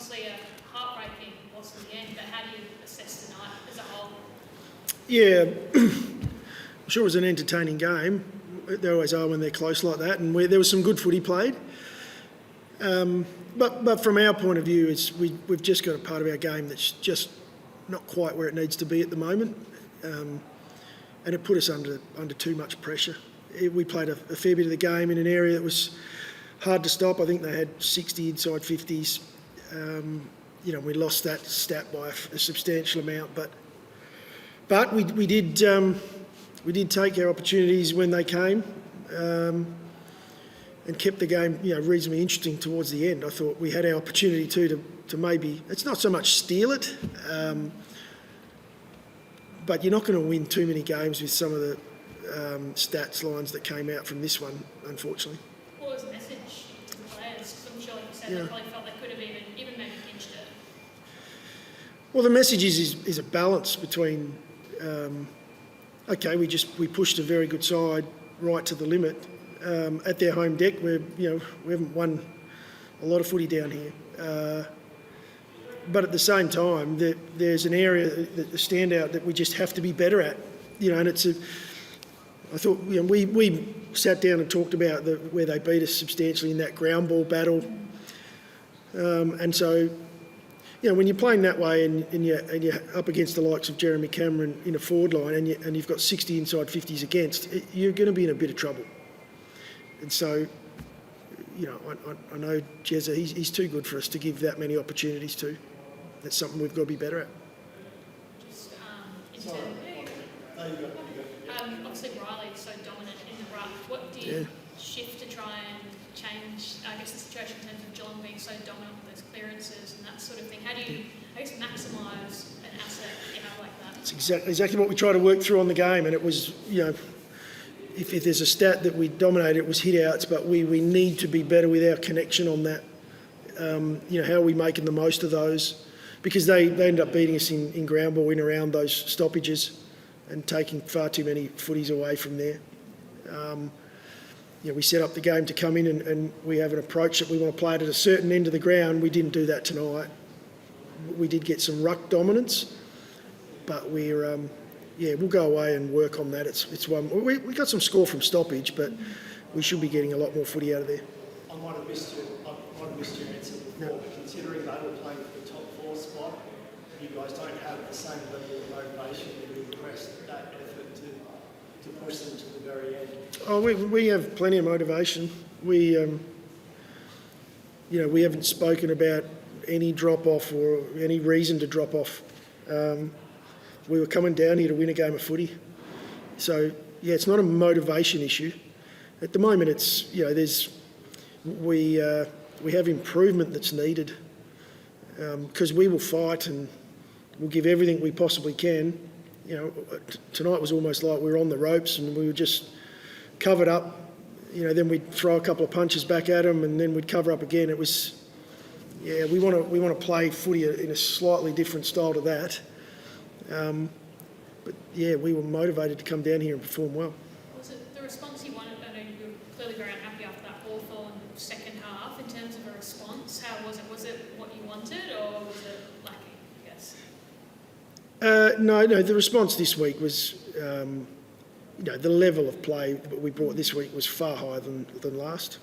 obviously a heartbreaking loss in the end, but how do you assess the night as a whole? Yeah, I'm sure it was an entertaining game. They always are when they're close like that, and there was some good footy played. But from our point of view, we've just got a part of our game that's just not quite where it needs to be at the moment, and it put us under too much pressure. We played a fair bit of the game in an area that was hard to stop. I think they had 60 inside 50s. We lost that stat by a substantial amount, but we did take our opportunities when they came, and kept the game reasonably interesting towards the end. I thought we had our opportunity to maybe, it's not so much steal it, but you're not going to win too many games with some of the stats lines that came out from this one, unfortunately. What was the message to the players? Because I'm sure, like you said, they probably felt they could have even maybe pinched it. Well, the message is a balance between, we pushed a very good side right to the limit at their home deck, where we haven't won a lot of footy down here. But at the same time, there's an area that the standout that we just have to be better at, and I thought we sat down and talked about where they beat us substantially in that ground ball battle, and so when you're playing that way and you're up against the likes of Jeremy Cameron in a forward line and you've got 60 inside 50s against, you're going to be in a bit of trouble. And so, I know Jezza, he's too good for us to give that many opportunities to. That's something we've got to be better at. Just obviously Riley's so dominant in the ruck. What do you shift to try and change, I guess, the situation in terms of Geelong being so dominant with those clearances and that sort of thing? How do you, maximise an asset that you have like that? It's exactly what we try to work through on the game, and it was, if there's a stat that we dominated, it was hit-outs, but we need to be better with our connection on that. How are we making the most of those? Because they end up beating us in ground ball in around those stoppages and taking far too many footies away from there. We set up the game to come in and we have an approach that we want to play it at a certain end of the ground. We didn't do that tonight. We did get some ruck dominance, but we'll go away and work on that. It's one we got some score from stoppage, but we should be getting a lot more footy out of there. I might have missed your answer before, but considering they were playing for the top 4 spot, you guys don't have the same level of motivation to impress that effort to push them to the very end. Oh, we have plenty of motivation. We haven't spoken about any drop off or any reason to drop off. We were coming down here to win a game of footy, so it's not a motivation issue. At the moment, it's we have improvement that's needed, because we will fight and we'll give everything we possibly can. Tonight was almost like we were on the ropes and we were just covered up. Then we'd throw a couple of punches back at them and then we'd cover up again. It was, we want to play footy in a slightly different style to that. We were motivated to come down here and perform well. Was it the response you wanted? I know you were clearly very unhappy after that Hawthorn second half. In terms of a response, how was it? Was it what you wanted or was it lacking, I guess? No, the response this week was, the level of play that we brought this week was far higher than last.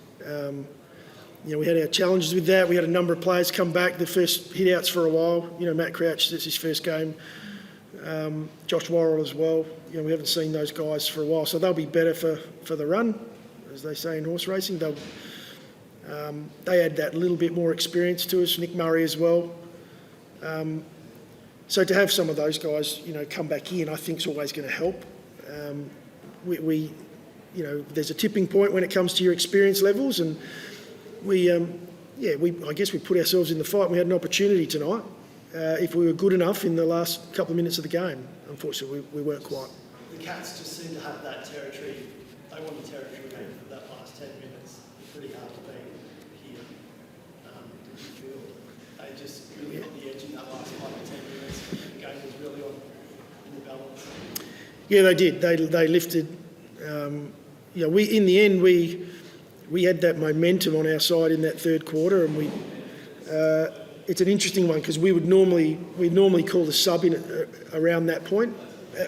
We had our challenges with that. We had a number of players come back, the first hit-outs for a while. Matt Crouch, that's his first game. Josh Worrell as well. We haven't seen those guys for a while, so they'll be better for the run, as they say in horse racing. They add that little bit more experience to us. Nick Murray as well. So to have some of those guys, come back in, I think is always going to help. There's a tipping point when it comes to your experience levels, and I guess we put ourselves in the fight. We had an opportunity tonight. If we were good enough in the last couple of minutes of the game, unfortunately, we weren't quite. The Cats just seem to have that territory. They won the territory game for that last 10 minutes. It's pretty hard to beat here. Did you feel they just really got the edge in that last 5 to 10 minutes? The game was really in the balance. Yeah, they did. They lifted. In the end, we had that momentum on our side in that third quarter, and it's an interesting one because we'd normally call the sub in around that point,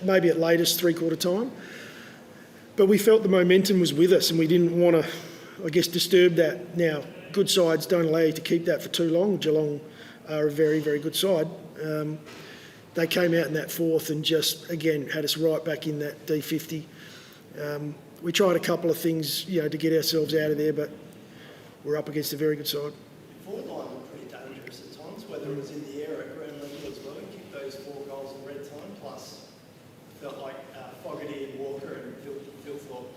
maybe at latest 3/4 time. But we felt the momentum was with us and we didn't want to, I guess, disturb that. Now, good sides don't allow you to keep that for too long. Geelong are a very, very good side. They came out in that fourth and just, again, had us right back in that D50. We tried a couple of things, to get ourselves out of there, but we're up against a very good side. Forward line looked pretty dangerous at times, whether it was in the air at ground level as well. He kicked those 4 goals in red time, plus felt like Fogarty and Walker and Phil Thorpe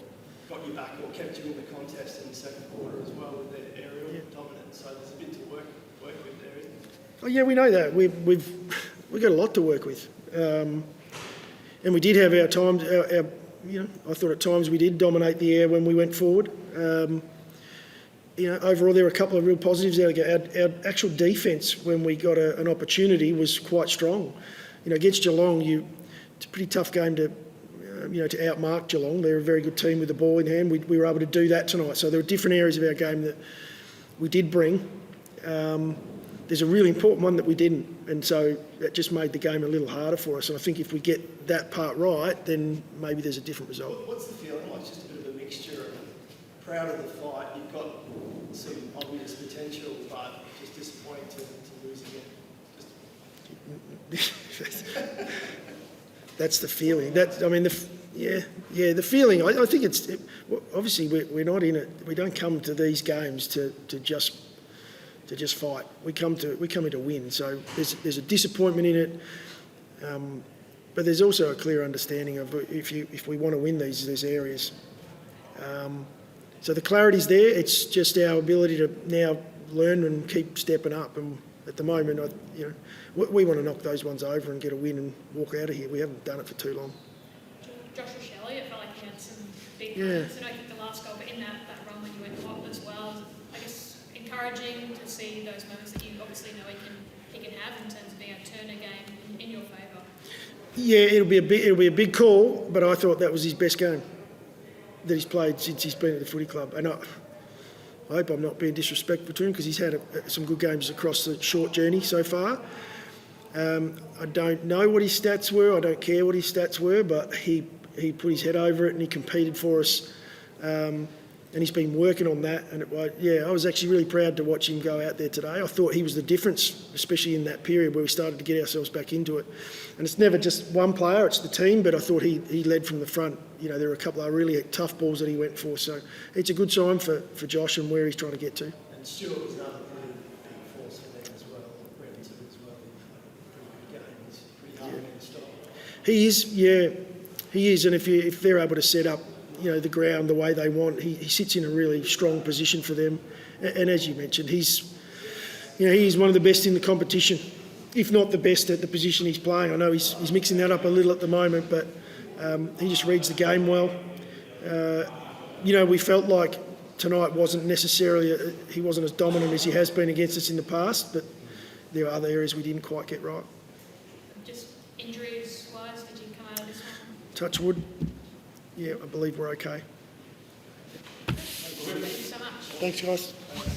got you back or kept you in the contest in the second quarter as well with their aerial dominance. So there's a bit to work with there, isn't there? Oh yeah, we know that. We've got a lot to work with, and we did have our times. I thought at times we did dominate the air when we went forward. Overall there were a couple of real positives out of it. Our actual defence when we got an opportunity was quite strong. Against Geelong, it's a pretty tough game to outmark Geelong. They're a very good team with the ball in hand. We were able to do that tonight. So there were different areas of our game that we did bring. There's a really important one that we didn't, and so that just made the game a little harder for us. And I think if we get that part right, then maybe there's a different result. What's the feeling like? Just a bit of a mixture of proud of the fight. You've got some obvious potential, but just disappointing to lose again. That's the feeling. The feeling. I think obviously we're not in it. We don't come to these games to just fight. We come in to win. So there's a disappointment in it, but there's also a clear understanding of if we want to win these areas. So the clarity's there. It's just our ability to now learn and keep stepping up. And at the moment, we want to knock those ones over and get a win and walk out of here. We haven't done it for too long. Josh Shelley, it felt like he had some big moments. I know he kicked the last goal, but in that run when you went hot as well, I guess encouraging to see those moments that you obviously know he can have in terms of being a turner game in your favour. Yeah, it'll be a big call, but I thought that was his best game that he's played since he's been at the footy club. And I hope I'm not being disrespectful to him because he's had some good games across the short journey so far. I don't know what his stats were. I don't care what his stats were, but he put his head over it and he competed for us. And he's been working on that. And I was actually really proud to watch him go out there today. I thought he was the difference, especially in that period where we started to get ourselves back into it. And it's never just one player, it's the team, but I thought he led from the front. There were a couple of really tough balls that he went for. So it's a good sign for Josh and where he's trying to get to. And Stuart was another pretty big force for them as well, Remington as well. Pretty good game. He's pretty hard to stop. He is. And if they're able to set up the ground the way they want, he sits in a really strong position for them. And as you mentioned, he's one of the best in the competition, if not the best at the position he's playing. I know he's mixing that up a little at the moment, but he just reads the game well. We felt like tonight wasn't necessarily, he wasn't as dominant as he has been against us in the past, but there are other areas we didn't quite get right. Just injuries-wise, did you come out of this one? Touch wood. Yeah, I believe we're okay. Thank you so much. Thanks, guys.